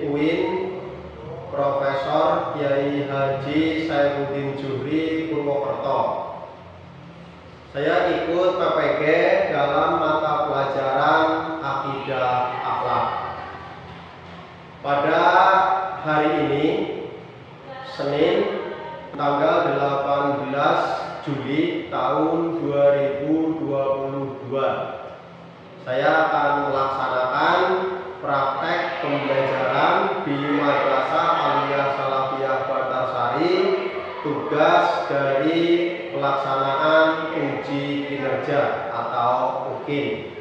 UIN Profesor Kiai Haji Saifuddin Zuhri Purwokerto. Saya ikut PPG dalam mata pelajaran Akidah Akhlak. Pada hari ini, Senin, tanggal 18 Juli tahun 2022, saya akan melaksanakan praktek pembelajaran di Madrasah Aliyah Salafiyah Bartasari, tugas dari pelaksanaan uji kinerja atau UKIN.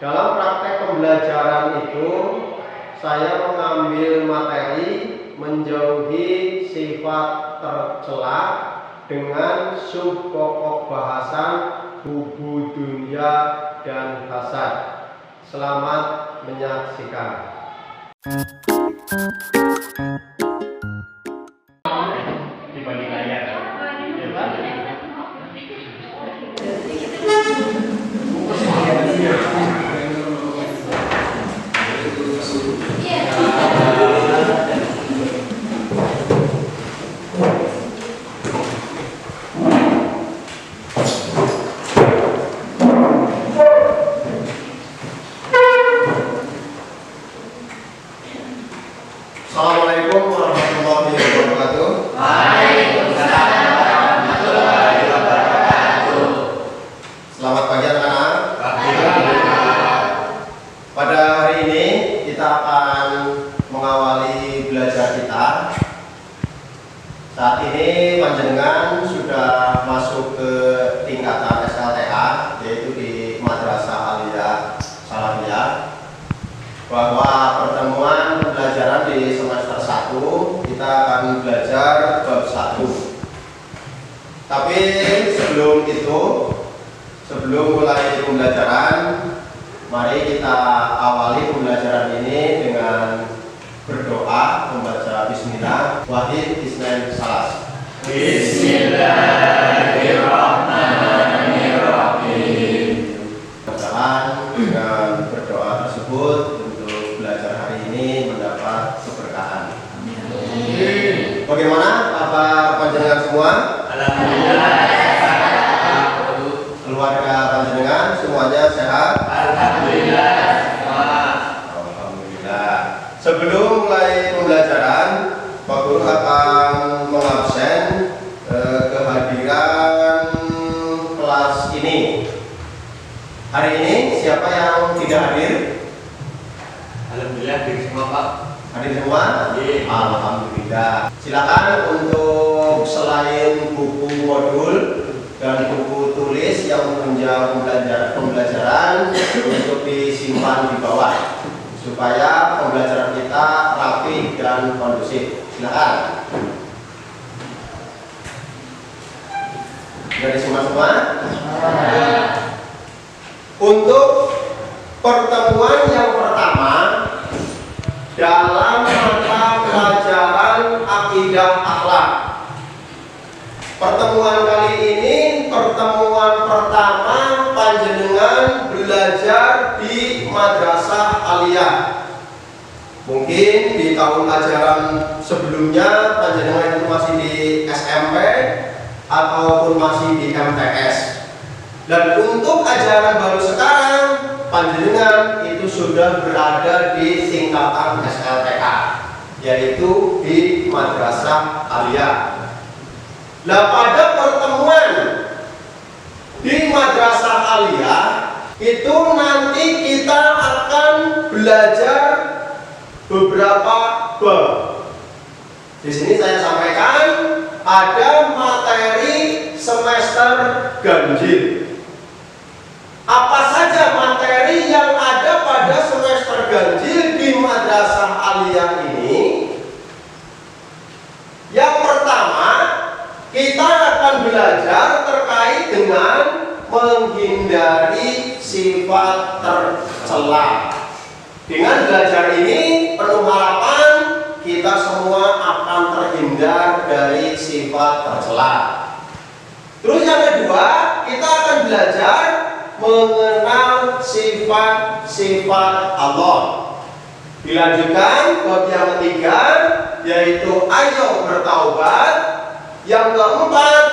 Dalam praktek pembelajaran itu, saya mengambil materi menjauhi sifat tercela dengan sub pokok bahasan hubu dunia dan hasad. Selamat menyaksikan. Di balik layar. Assalamualaikum warahmatullahi wabarakatuh. Waalaikumsalam warahmatullahi wabarakatuh. Selamat pagi anak-anak. Pada hari ini kita akan mengawali belajar kita. Saat ini panjenengan sudah masuk ke tingkatan SLTA, yaitu di Madrasah Aliyah Salafiyah. Bahwa pertemuan pembelajaran di semester 1 kita akan belajar bab 1. Tapi sebelum itu, sebelum mulai pembelajaran, mari kita awali pembelajaran ini dengan berdoa, membaca bismillah. Wahid Isnan Salas. Bismillahirrahmanirrahim. Berjalan dengan berdoa tersebut belajar hari ini mendapat keberkahan. Bagaimana kabar panjenengan semua? Alhamdulillah. Keluarga panjenengan semuanya sehat? Alhamdulillah. Alhamdulillah. Sebelum mulai pembelajaran, Pak Guru akan mengabsen kehadiran kelas ini. Hari ini siapa yang tidak hadir? Alhamdulillah dari semua Pak. Hadir semua? Iya. Alhamdulillah. Silakan untuk selain buku modul dan buku tulis yang menunjang pembelajaran untuk disimpan di bawah supaya pembelajaran kita rapi dan kondusif. Silakan. Sudah disimak semua? Untuk pertemuan yang pertama dalam mata pelajaran Akidah Akhlak. Pertemuan kali ini pertemuan pertama panjenengan belajar di Madrasah Aliyah. Mungkin di tahun ajaran sebelumnya panjenengan itu masih di SMP ataupun masih di MTS. Dan untuk ajaran baru sekarang panjenengan itu sudah berada di tingkatan SLTA, yaitu di Madrasah Aliyah. Nah, pada pertemuan di Madrasah Aliyah itu nanti kita akan belajar beberapa bab. Di sini saya sampaikan ada materi semester ganjil. Apa saja materi yang ada pada semester ganjil di Madrasah Aliyah ini? Yang pertama, kita akan belajar terkait dengan menghindari sifat tercela. Dengan belajar ini, penuh harapan kita semua akan terhindar dari sifat tercela. Terus yang kedua, kita akan belajar mengenal sifat-sifat Allah. Dilanjutkan bab yang ketiga, yaitu ayo bertaubat. Yang keempat,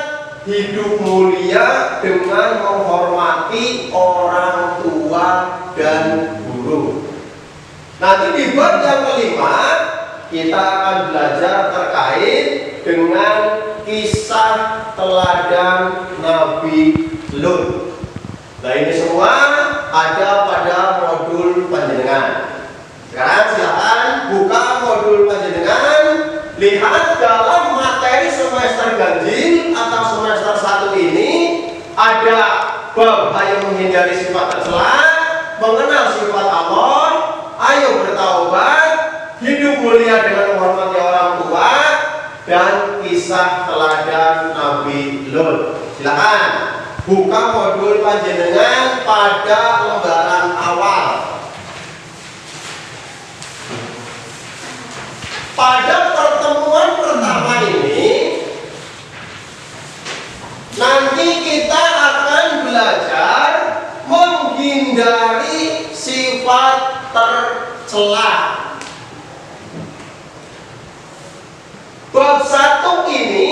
hidup mulia dengan menghormati orang tua dan guru. Nanti di bab yang kelima kita akan belajar terkait dengan kisah teladan Nabi Lut. Nah, ini semua ada pada modul panjenengan. Sekarang silakan buka modul panjenengan, lihat dalam materi semester ganjil atau semester 1 ini ada bab ayo menghindari sifat tercela, mengenal sifat Allah, ayo bertaubat, hidup mulia dengan menghormati orang tua, dan kisah teladan Nabi Lut. Silakan buka modul panjenengan pada lembaran awal. Pada pertemuan pertama ini nanti kita akan belajar menghindari sifat tercela. Bab 1 ini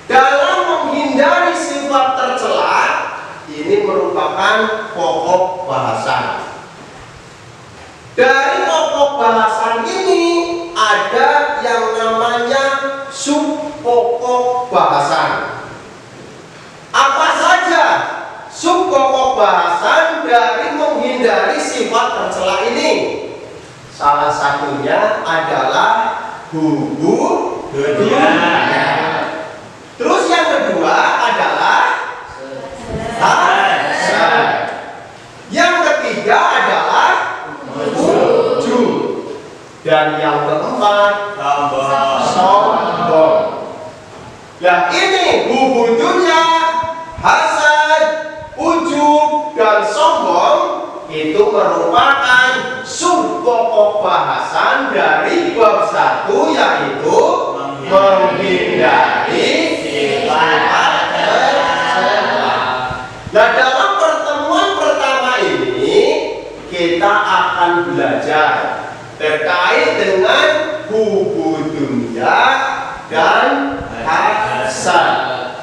dalam menghindari sifat tercela ini merupakan pokok bahasan. Dari pokok bahasan ini ada yang namanya sub pokok bahasan. Apa saja sub pokok bahasan dari menghindari sifat tercela ini? Salah satunya adalah hubung dunia. Terus yang kedua adalah hasad. Yang ketiga adalah ujub. Dan yang keempat sombong. Nah, ini hubung dunia, hasad, ujub, dan sombong itu merupakan sub pokok bahasan dari bab 1, yaitu menghindari sifat tercela. Nah, dalam pertemuan pertama ini kita akan belajar terkait dengan hubung dunia dan hasad.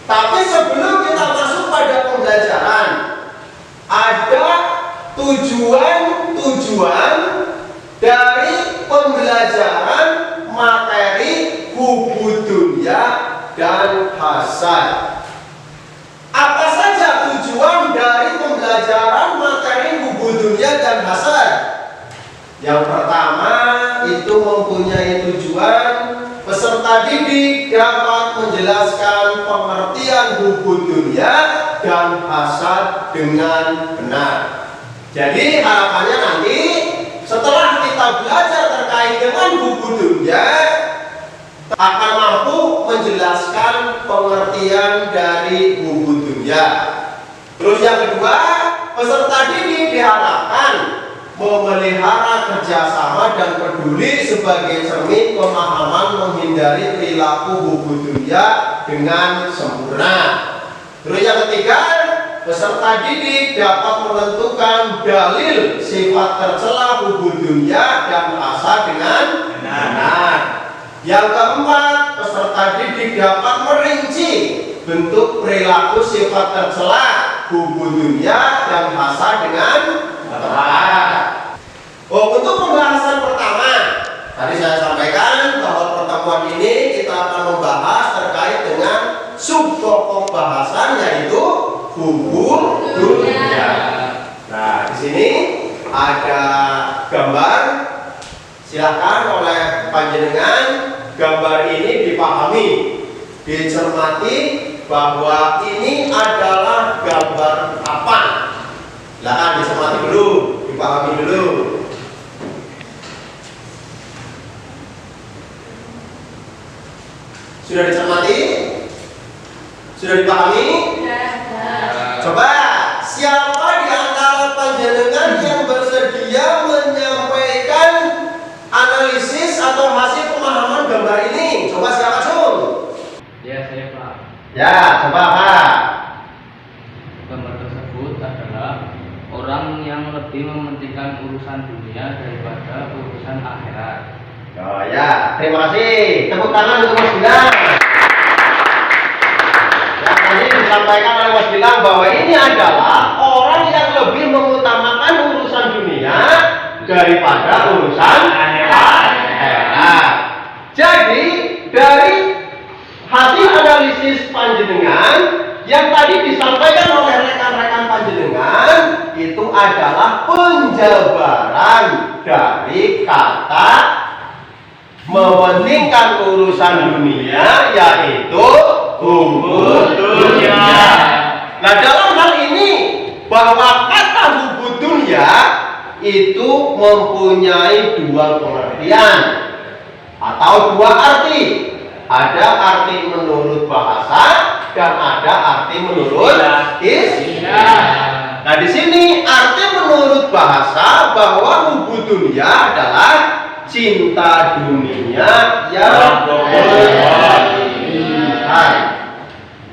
Tapi sebelum kita masuk pada pembelajaran, ada tujuan dari pembelajaran materi hubung dunia dan hasad. Apa saja tujuan dari pembelajaran materi hubung dunia dan hasad? Yang pertama itu mempunyai tujuan peserta didik dapat menjelaskan pengertian hubung dunia dan hasad dengan benar. Jadi harapannya nanti setelah kita belajar terkait dengan hubung dunia akan mampu menjelaskan pengertian dari hubung dunia. Terus yang kedua, peserta didik diharapkan memelihara kerjasama dan peduli sebagai cermin pemahaman menghindari perilaku hubung dunia dengan sempurna. Terus yang ketiga, peserta didik dapat menentukan dalil sifat tercela hubung dunia dan hasad dengan benar. Yang keempat, peserta didik dapat merinci bentuk perilaku sifat tercela hubung dunia dan hasad dengan benar. Untuk pembahasan pertama, tadi saya sampaikan bahwa pertemuan ini kita akan membahas terkait dengan sub pokok bahasan, yaitu hubung dunia. Nah, di sini ada gambar. Silakan oleh panjenengan gambar ini dipahami, dicermati bahwa ini adalah gambar apa. Silakan dicermati dulu, dipahami dulu. Sudah dicermati? Sudah dipahami? Coba siapa di antara panjenengan yang bersedia menyampaikan analisis atau hasil pemahaman gambar ini? Coba siapa Jun? Ya, saya Pak. Ya, coba Pak. Gambar tersebut adalah orang yang lebih mementingkan urusan dunia daripada urusan akhirat. Oh ya, terima kasih. Tepuk tangan untuk Mas Gilang. Ya, tadi disampaikan oleh Mas Gilang bahwa ini adalah orang yang lebih mengutamakan urusan dunia daripada urusan akhirat. Jadi dari hasil analisis panjenengan yang tadi disampaikan oleh rekan-rekan panjenengan itu adalah penjabaran dari kata mementingkan urusan dunia, yaitu hubud dunia. Nah, dalam hal ini bahwa kata hubud dunia itu mempunyai dua pengertian atau dua arti. Ada arti menurut bahasa dan ada arti menurut istilah. Nah, di sini arti menurut bahasa bahwa hubud dunia adalah cinta dunia yang berlebihan.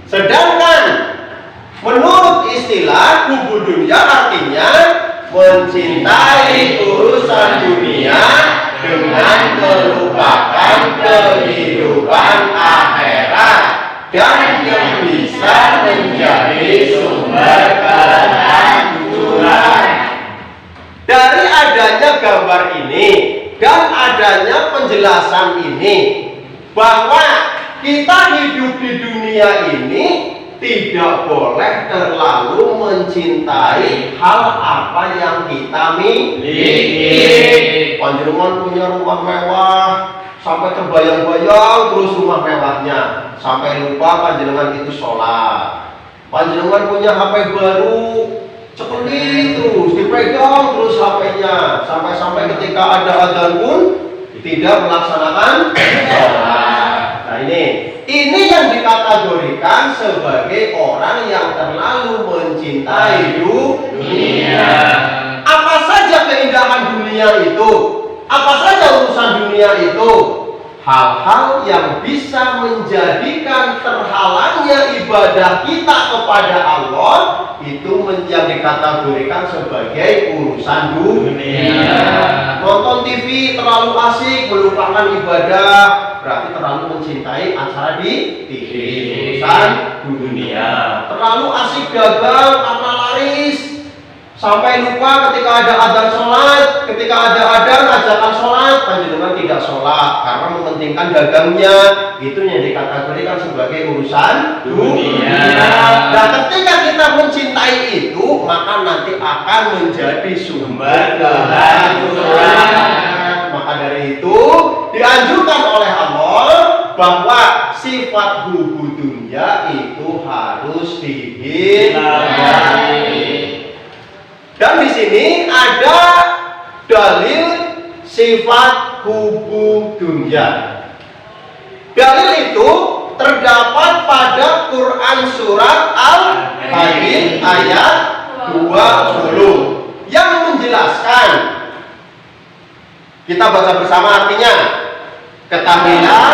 Sedangkan menurut istilah hubud dunia artinya mencintai urusan dunia dengan melupakan kehidupan akhirat dan yang bisa menjadi sumber kehancuran. Dari adanya gambar ini dan adanya penjelasan ini bahwa kita hidup di dunia ini tidak boleh terlalu mencintai hal apa yang kita miliki. Panjenengan punya rumah mewah sampai terbayang-bayang terus rumah mewahnya, sampai lupa panjenengan itu sholat. Panjenengan punya HP baru, cekeli terus dipegang terus HP-nya, sampai-sampai ketika ada adzan pun tidak melaksanakan sholat. Nah, ini yang dikategorikan sebagai orang yang terlalu mencintai dunia. Apa saja keindahan dunia itu? Apa saja urusan dunia itu? Hal-hal yang bisa menjadikan terhalangnya ibadah kita kepada Allah itu yang dikategorikan sebagai urusan dunia. Nonton TV terlalu asik melupakan ibadah, berarti terlalu mencintai acara di TV, urusan dunia. Terlalu asik dagang karena laris sampai lupa ketika ada adzan sholat, ketika ada adzan ajakan sholat, panjenengan tidak sholat karena mementingkan dagangnya. Itu yang dikategorikan sebagai urusan dunia. Dan ketika kita mencintai itu, maka nanti akan menjadi sumber kehancuran. Maka dari itu dianjurkan oleh Allah bahwa sifat hubud dunia itu harus dihindari. Dan di sini ada dalil sifat hubud dunia. Dalil itu terdapat pada Quran surat Al-Hadid ayat 20 yang menjelaskan. Kita baca bersama artinya. Ketahuilah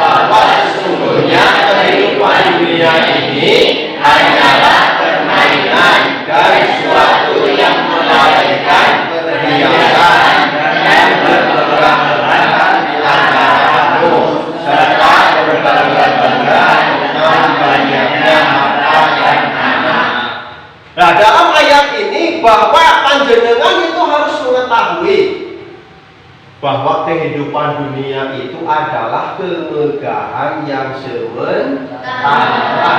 bahwa sesungguhnya kehidupan dunia ini hanyalah permainan dan suatu yang melahirkan perhiasan dan bertebaran di antaramu serta berbangga-bangga tentang banyaknya harta dan anak. Nah, dalam ayat ini bahwa panjenengan itu harus mengetahui bahwa kehidupan dunia itu adalah kemegahan yang sementara,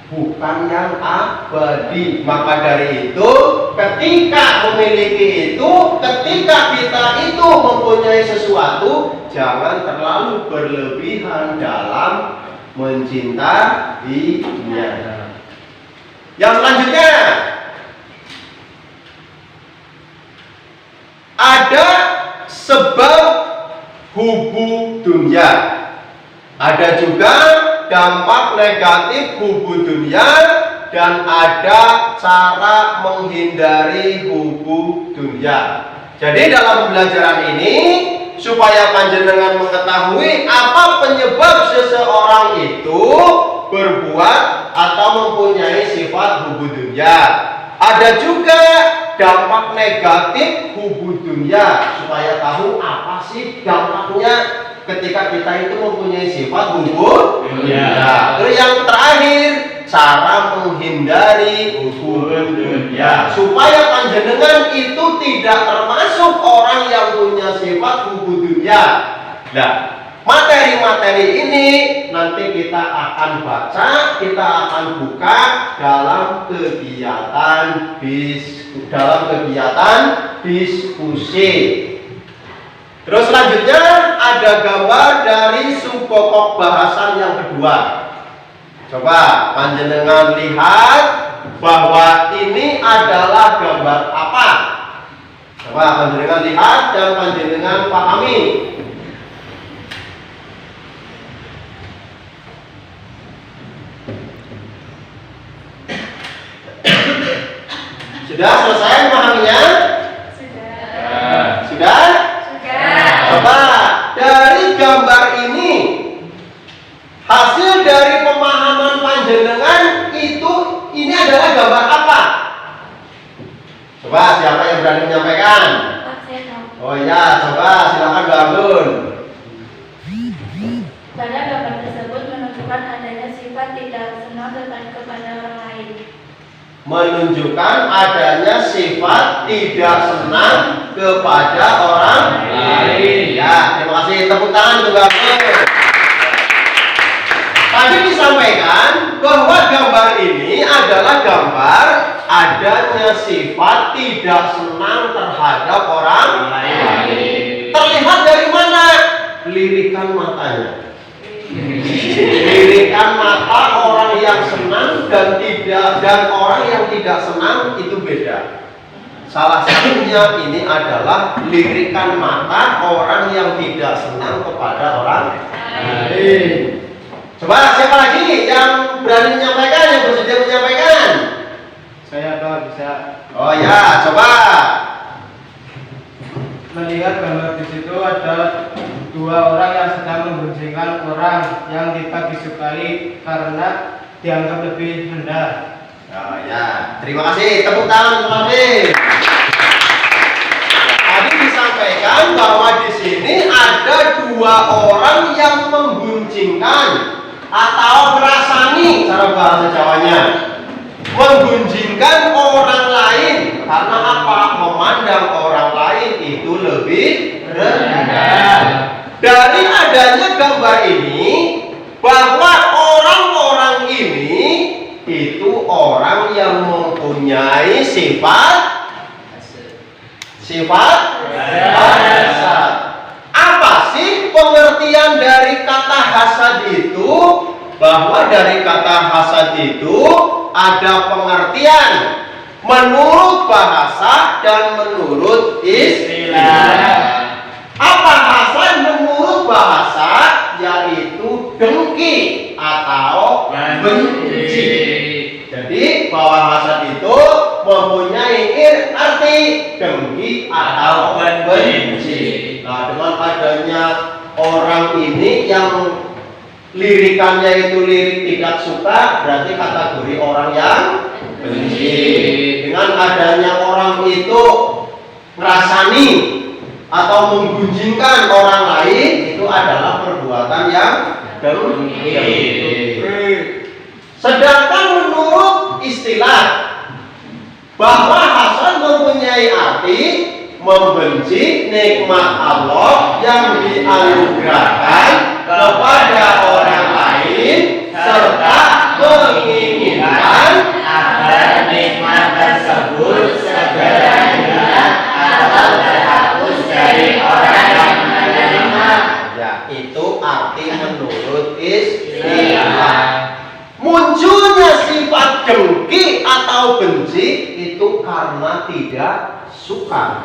bukan yang abadi. Maka dari itu, ketika memiliki itu, ketika kita itu mempunyai sesuatu, jangan terlalu berlebihan dalam mencintainya. Yang selanjutnya, ada sebab hubud dunia. Ada juga dampak negatif hubud dunia dan ada cara menghindari hubud dunia. Jadi dalam pembelajaran ini supaya panjenengan mengetahui apa penyebab seseorang itu berbuat atau mempunyai sifat hubud dunia. Ada juga dampak negatif hubud dunia, supaya tahu apa sih dampaknya ketika kita itu mempunyai sifat hubud dunia. Terus yang terakhir, cara menghindari hubud dunia, supaya panjenengan itu tidak termasuk orang yang punya sifat hubud dunia. Nah, materi-materi ini nanti kita akan baca, kita akan buka dalam kegiatan diskusi. Terus selanjutnya ada gambar dari subpokok bahasan yang kedua. Coba panjenengan lihat bahwa ini adalah gambar apa. Coba panjenengan lihat dan panjenengan pahami. Sudah selesai memahaminya? Sudah? Coba dari gambar ini, hasil dari pemahaman panjenengan itu, ini adalah gambar apa? Coba siapa yang berani menyampaikan? Oh ya, coba silakan Mbak Abdul. Pada gambar tersebut menunjukkan adanya sifat tidak senang kepada orang lain. Menunjukkan adanya sifat tidak senang kepada orang lain. Ya, terima kasih. Tepuk tangan untuk Mbak Abdul. Tadi disampaikan bahwa gambar ini adalah gambar adanya sifat tidak senang terhadap orang lain. Terlihat dari mana? Lirikan matanya. Lirikan mata orang yang senang dan orang yang tidak senang itu beda. Salah satunya ini adalah lirikan mata orang yang tidak senang kepada orang lain. Coba siapa lagi yang berani menyampaikan, yang bersedia menyampaikan? Saya Pak bisa. Oh ya, coba. Melihat gambar di situ ada dua orang yang sedang memboncengkan orang yang tidak disukai karena dianggap lebih rendah. Oh ya, terima kasih. Tepuk tangan untuk Afif. Tadi disampaikan bahwa di sini ada dua orang yang membuncingkan atau merasani, cara bahasa Jawanya, menggunjingkan orang lain karena apa? Memandang orang lain itu lebih rendah. Dari adanya gambar ini, bahwa orang-orang ini itu orang yang mempunyai sifat hasad. Apa sih pengertian dari kata hasad itu? Bahwa dari kata hasad itu ada pengertian menurut bahasa dan menurut istilah. Apa hasad menurut bahasa? Yaitu dengki atau benci. Jadi bahwa hasad itu mempunyai arti dengki atau benci. Nah, dengan adanya orang ini yang lirikannya itu lirik tidak suka, berarti kategori orang yang benci. Dengan adanya orang itu merasani atau menggunjingkan orang lain, itu adalah perbuatan yang dengki. Sedangkan menurut istilah, bahwa hasad mempunyai arti membenci nikmat Allah yang dianugerahkan kepada orang lain serta menginginkan agar nikmat tersebut segera hilang atau terhapus dari orang yang menerima. Ya, itu arti menurut istilah. Munculnya sifat dengki atau benci itu karena tidak suka.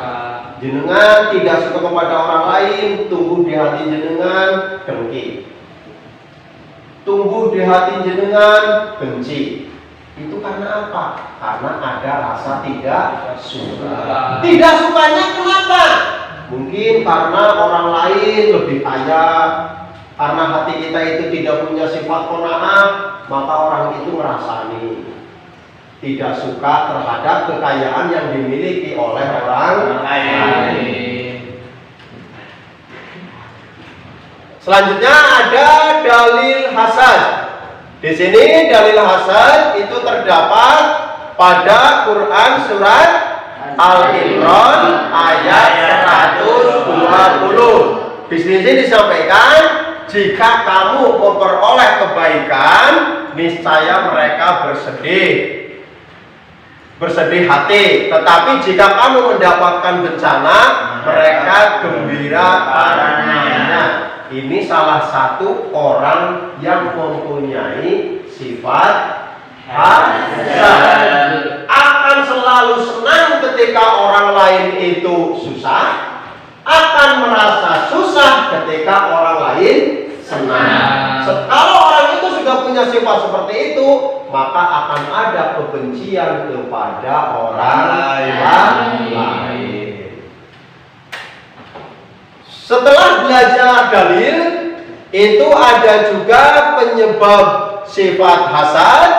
Jenengan tidak suka kepada orang lain, tumbuh di hati jenengan dengki. Tumbuh di hati jenengan benci. Itu karena apa? Karena ada rasa tidak suka. Tidak sukanya kenapa? Mungkin karena orang lain lebih kaya. Karena hati kita itu tidak punya sifat qanaah, maka orang itu merasani. tidak suka terhadap kekayaan yang dimiliki oleh orang lain. Selanjutnya ada dalil hasad. Di sini dalil hasad itu terdapat pada Quran surat Al-Imran ayat 120. Di sini disampaikan, jika kamu memperoleh kebaikan, niscaya mereka bersedih hati. Tetapi jika kamu mendapatkan bencana, mereka gembira karenanya. Ini salah satu orang yang mempunyai sifat hasad. Akan selalu senang ketika orang lain itu susah, akan merasa susah ketika orang lain senang. Kalau orang itu sudah punya sifat seperti itu, maka akan ada kebencian kepada orang lain. Setelah belajar dalil, itu ada juga penyebab sifat hasad,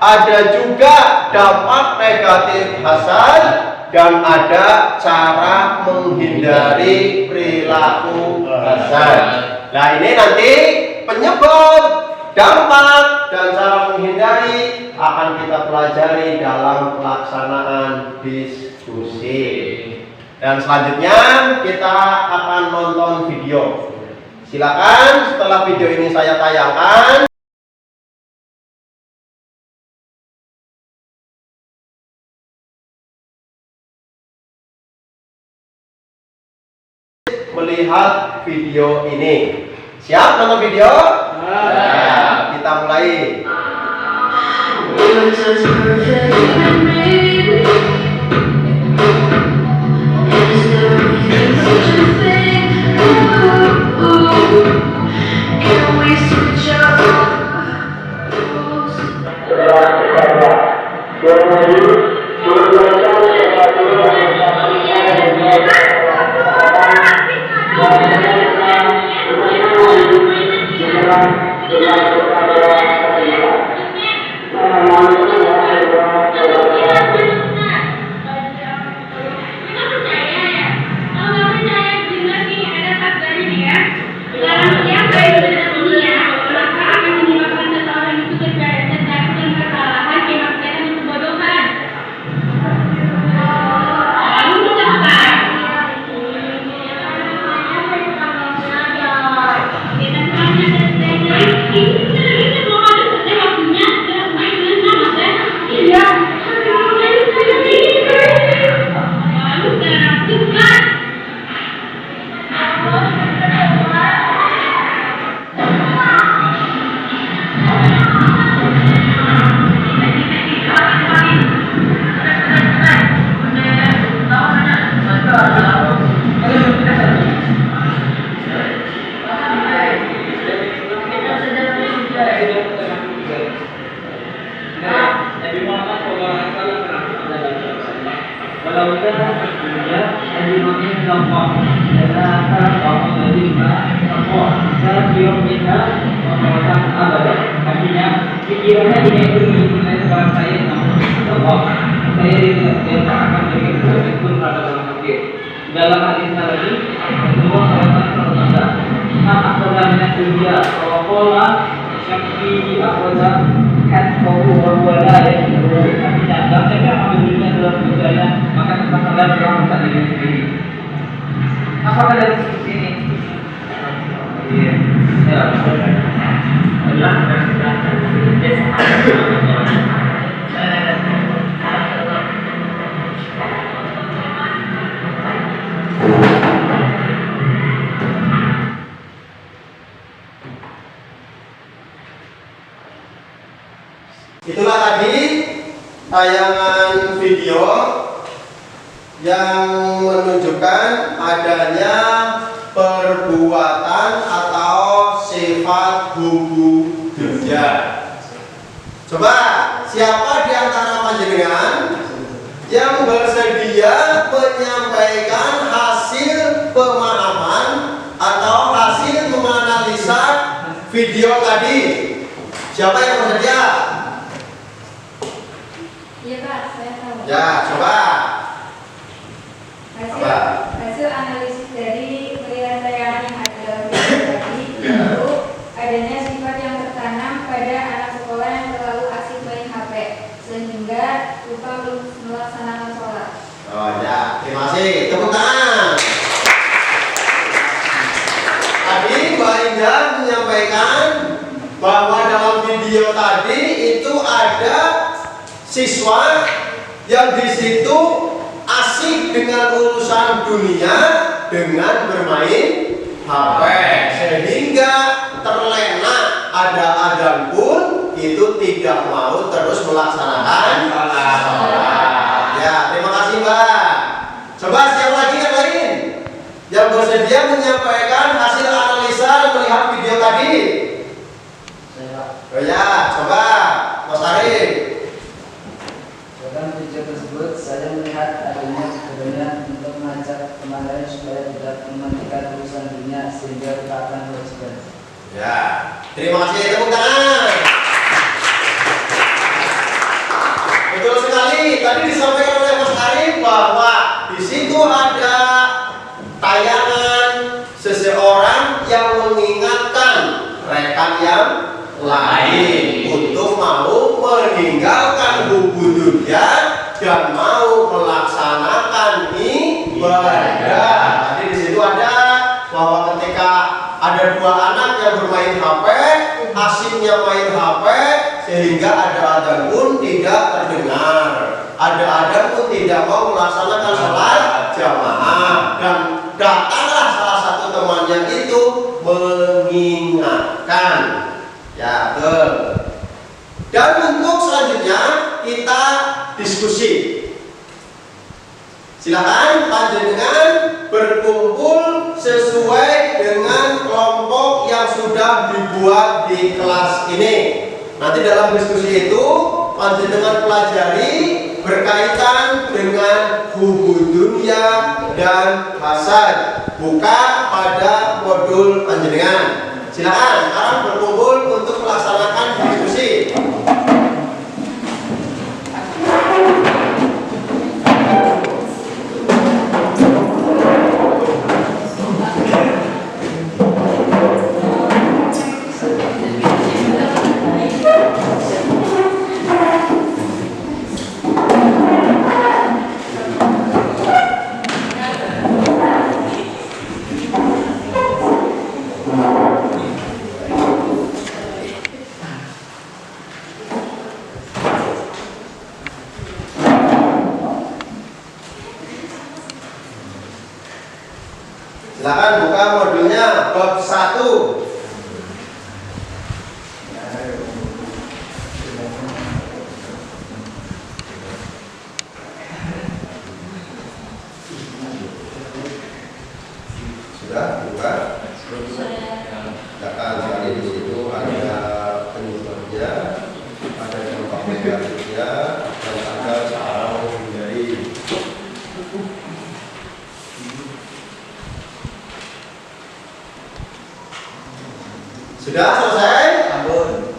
ada juga dampak negatif hasad, dan ada cara menghindari perilaku hasad. Nah, ini nanti penyebab, dampak, dan cara menghindari akan kita pelajari dalam pelaksanaan diskusi. Dan selanjutnya kita akan nonton video. Silakan setelah video ini saya tayangkan, melihat video ini. Siap nonton video? Ya, kita mulai. Pikirannya tidak itu menilai sebarang saya namun Allah saya tidak akan berikan pun pada orang kafir. Dalam hadis tadi semua sahabat bersabda akhirnya dengan dunia pola syakti akhirnya kau wala yang artinya dalam saya ambil dunia dalam berjalan maka kita sadar dalam tadi sendiri. Apakah dari sini? Iya. Ya. Itulah tadi tayangan video yang menunjukkan adanya perbuatan atau sifat hubu dunia. Coba siapa di antara panjenengan yang bersedia menyampaikan hasil pemahaman atau hasil menganalisa video tadi? Siapa yang bersedia? Ya, Ya, coba. Hasil analisis dari melihat tayangan yang ada dalam video tadi yaitu adanya sifat yang tertanam pada anak sekolah yang terlalu asik main HP sehingga lupa melaksanakan sholat. Oh ya, terima kasih. Tepuk tangan. Tadi Mbak Indah menyampaikan bahwa dalam video tadi itu ada siswa yang di situ asik dengan urusan dunia dengan bermain HP sehingga terlena ada azan pun itu tidak mau terus melaksanakan sholat. Ya, terima kasih Mbak. Coba siapa lagi yang lain yang bersedia menyampaikan hasil analisa melihat video tadi? Oh ya, coba Mas Arif. Dalam video tersebut, saya melihat adanya keberanian untuk mengajak teman lain supaya tidak mementingkan urusan dunia sehingga lupakan kewajiban. Ya, terima kasih. Tepuk tangan. Betul sekali. Tadi disampaikan oleh Mas Arif bahwa di situ ada tayangan seseorang yang mengingatkan rekan yang lain untuk mau meninggalkan hubungan dunia dan mau melaksanakan ibadah. Tadi di situ ada bahwa ketika ada dua anak yang bermain HP, asiknya main HP sehingga ada adzan pun tidak terdengar, ada adzan pun tidak mau melaksanakan sholat jamaah dan datanglah salah satu temannya itu mengingatkan. Ya, betul. Dan untuk selanjutnya kita diskusi. Silakan panjenengan berkumpul sesuai dengan kelompok yang sudah dibuat di kelas ini. Nanti dalam diskusi itu panjenengan pelajari berkaitan dengan hubungan dunia dan hasad. Buka pada modul panjenengan. Silakan sekarang berkumpul untuk melaksanakan diskusi. Silakan buka modulnya bab 1. Sudah buka? Silakan sekali di situ ada penyebabnya, ada dampak negatifnya, dan ada cara menghindari. Sudah selesai? Ampun.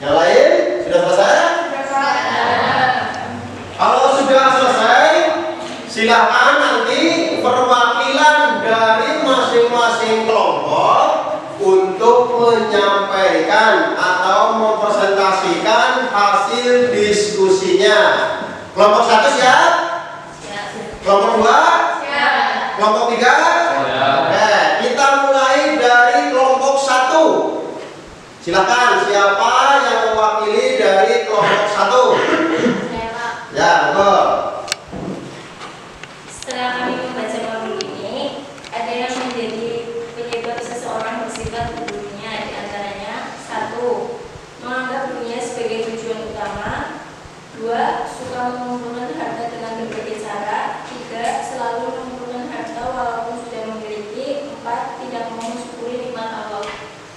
Yang lain sudah selesai? Kalau sudah selesai, silakan nanti perwakilan dari masing-masing kelompok untuk menyampaikan atau mempresentasikan hasil diskusinya. Kelompok 1 siap? Kelompok 2? Kelompok 3? Oke, kita mulai dari kelompok 1. Silakan siapa yang mewakili dari kelompok 1? Ya, betul. Setelah kami membaca modul ini, ada yang menjadi penyebab seseorang bersifat dunia, di antaranya 1. Menganggap dunia sebagai tujuan utama. 2. Suka mengumpulkan harta dengan berbagai cara. 3. Selalu mengumpulkan harta walaupun sudah memiliki. 4. Tidak mau mensyukuri nikmat Allah.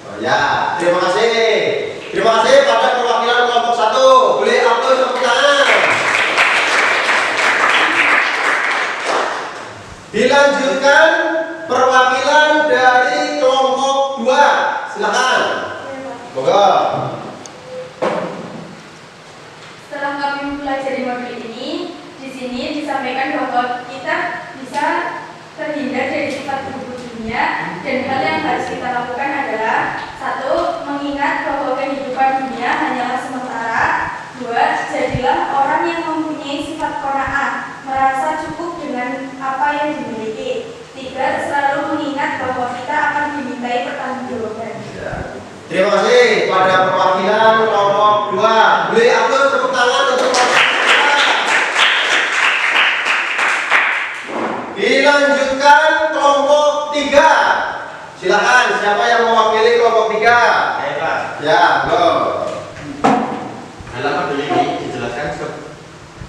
Oh, ya, terima kasih. Terima kasih pada perwakilan kelompok 1. Boleh aplaus tepuk tangan. Dilanjutkan perwakilan dari kelompok 2. Silakan. Moga. Setelah sini disampaikan bahwa kita bisa terhindar dari sifat buruk dunia, dan hal yang harus kita lakukan adalah: satu, mengingat bahwa kehidupan dunia hanyalah sementara. Dua, jadilah orang yang mempunyai sifat qanaah, merasa cukup dengan apa yang dimiliki. Tiga, selalu mengingat bahwa kita akan dimintai pertanggungjawaban. Terima kasih pada perwakilan kelompok 2. Beri aplaus tepuk tangan untuk kelompok 2. Dilanjutkan kelompok 3. Silakan, siapa yang mewakili kelompok 3? Saya Pak. Ya, go. Dalam modul ini dijelaskan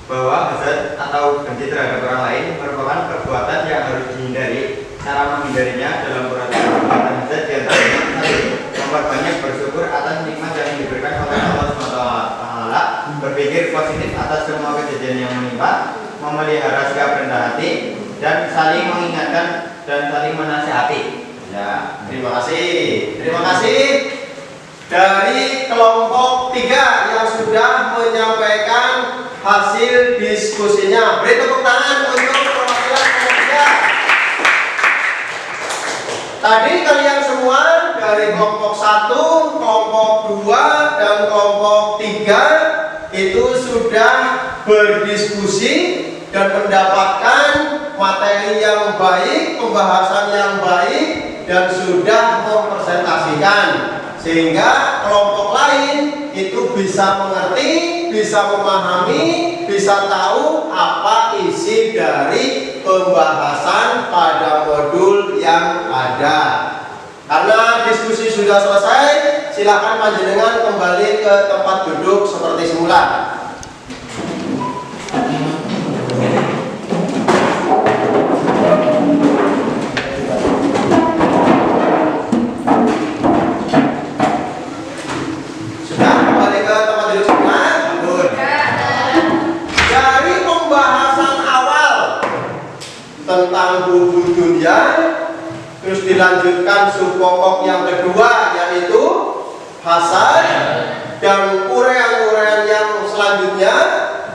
bahwa hasad atau benci terhadap orang lain merupakan perbuatan yang harus dihindari. Cara menghindarinya dalam perbuatan hasad diantaranya: satu, memperbanyak bersyukur atas nikmat yang diberikan oleh Allah SWT, berpikir positif atas semua kejadian yang menimpa, memelihara sikap rendah hati, dan saling mengingatkan dan saling menasihati. Ya, terima kasih. Terima kasih dari kelompok 3 yang sudah menyampaikan hasil diskusinya. Beri tepuk tangan untuk perwakilan kelompok 3. Tadi kalian semua dari kelompok 1, kelompok 2, dan kelompok 3 itu sudah berdiskusi dan mendapatkan materi yang baik, pembahasan yang baik, dan sudah mempresentasikan, sehingga kelompok lain itu bisa mengerti, bisa memahami, bisa tahu apa isi dari pembahasan pada modul yang ada. Karena diskusi sudah selesai, silakan panjenengan kembali ke tempat duduk seperti semula. Tentang hubung dunia, terus dilanjutkan subpokok yang kedua yaitu hasad, dan urean-urean yang selanjutnya.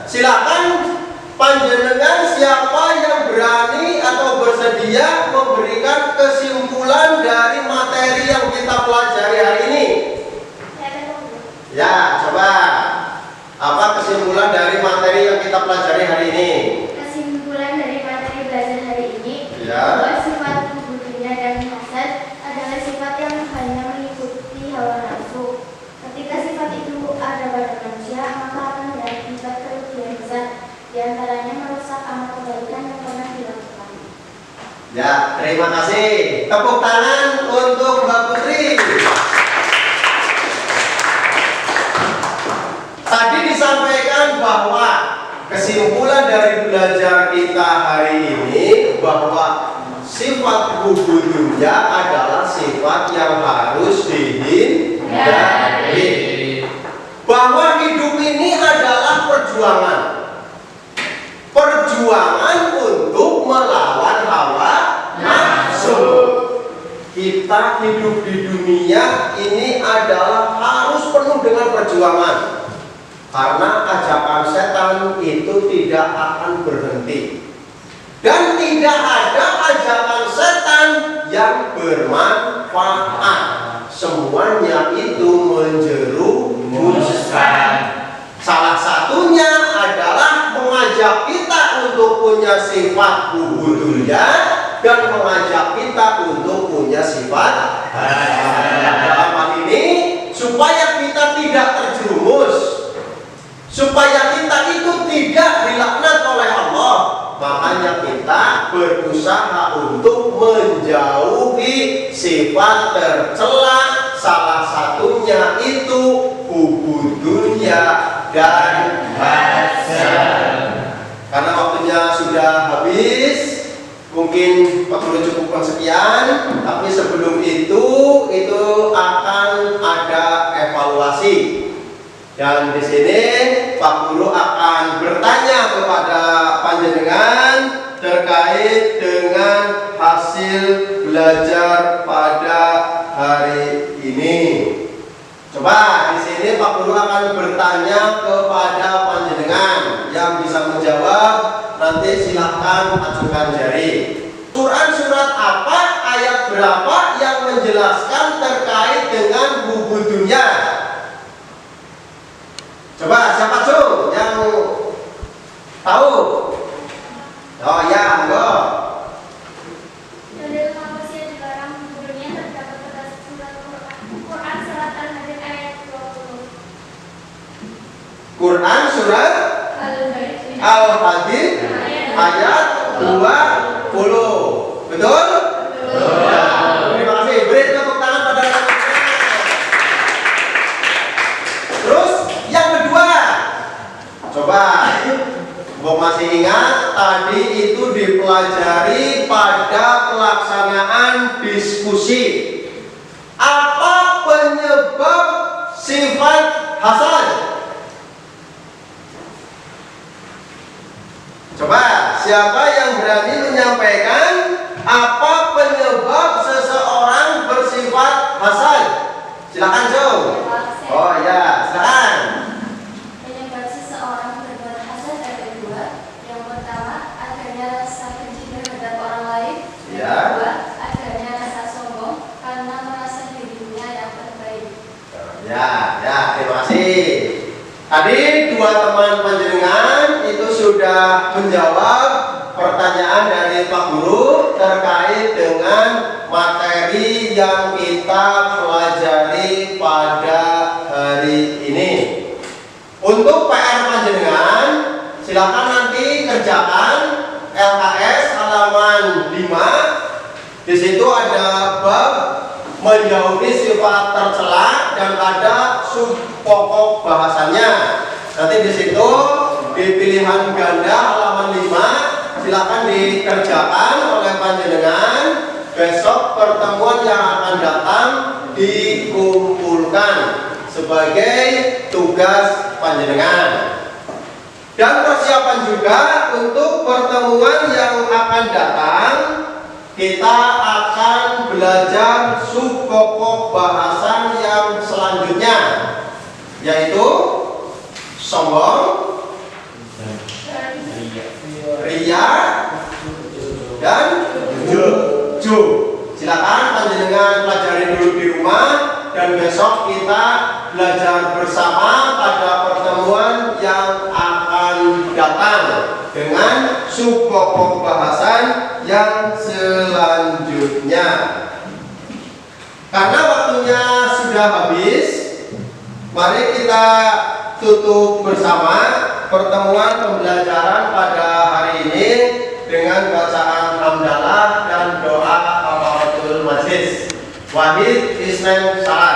Silakan panjenengan siapa yang berani atau bersedia memberikan kesimpulan dari materi yang kita pelajari hari ini. Ya, coba apa kesimpulan dari materi yang kita pelajari hari ini? Kesimpulan dari materi belajar hari ini, Ya. bahwa sifat budunya dan hasad adalah sifat yang hanya mengikuti hawa nafsu. Ketika sifat itu ada pada manusia, maka akan berakibat kerugian besar, diantaranya merusak amal kebaikan yang pernah dilakukan. Ya, terima kasih. Tepuk tangan untuk Mbak Putri. Tadi disampaikan bahwa kesimpulan dari belajar kita hari ini bahwa sifat budunya adalah sifat yang harus dihindari. Bahwa hidup ini adalah perjuangan. Perjuangan untuk melawan hawa nafsu. Kita hidup di dunia ini adalah harus penuh dengan perjuangan. Karena ajakan setan itu tidak akan berhenti. Dan tidak ada ajakan setan yang bermanfaat. Semuanya itu menjerumuskan. Salah satunya adalah mengajak kita untuk punya sifat budunya dan mengajak kita untuk punya sifat hasad. Dalam hal ini supaya kita tidak terjerumus, supaya kita itu tidak dilaknat oleh Allah, makanya kita berusaha untuk menjauhi sifat tercela. Salah satunya itu hubud dunia dan hasad. Karena waktunya sudah habis, mungkin Pak Guru cukupkan sekian. Tapi sebelum itu akan ada evaluasi. Dan di sini Pak Guru akan bertanya kepada panjenengan terkait dengan hasil belajar pada hari ini. Coba di sini Pak Guru akan bertanya kepada panjenengan, yang bisa menjawab nanti silahkan ajukan jari. Surat apa, ayat berapa yang menjelaskan terkait dengan hubud dunia? Coba siapa tuh yang tahu? Oh ya, enggak. Dalil manusia dilarang hubudnya terdapat pada surat Quran surat Al-Hadid ayat 20. Quran surat Al-Hadid ayat 20. Betul? Ya. Terima kasih. Beri tepuk tangan pada rekan-rekan. Terus yang kedua, coba Bok masih ingat tadi itu dipelajari pada pelaksanaan diskusi. Apa penyebab sifat hasan? Coba siapa yang berani menyampaikan apa penyebab seseorang bersifat hasan? Silakan Jo. Oh ya, silakan. Penyebab seseorang berbuat hasad ada dua. Yang pertama, adanya rasa benci terhadap orang lain. Yang Ya. kedua, adanya rasa sombong karena merasa dirinya yang terbaik. Ya, terima kasih. Tadi dua teman panjenengan itu sudah menjawab pertanyaan dari Pak Guru terkait dengan materi yang kita pelajari pada hari ini. Untuk PR panjenengan, silakan nanti kerjakan LKS halaman 5. Di situ ada bab menjauhi sifat tercela dan ada sub pokok bahasanya. Nanti di situ di pilihan ganda halaman 5 silakan dikerjakan oleh panjenengan. Besok pertemuan yang akan datang dikumpulkan sebagai tugas panjenengan. Dan persiapan juga untuk pertemuan yang akan datang, kita akan belajar sub pokok bahasan yang selanjutnya, yaitu sombong, ria, dan jujur. Silakan panjenengan pelajari dulu di rumah dan besok kita belajar bersama pada pertemuan yang akan datang dengan sub pokok bahasan yang selanjutnya. Karena waktunya sudah habis, mari kita tutup bersama pertemuan pembelajaran pada hari ini dengan bacaan hamdalah dan doa kafaratul majlis. Wahid Islam Salam.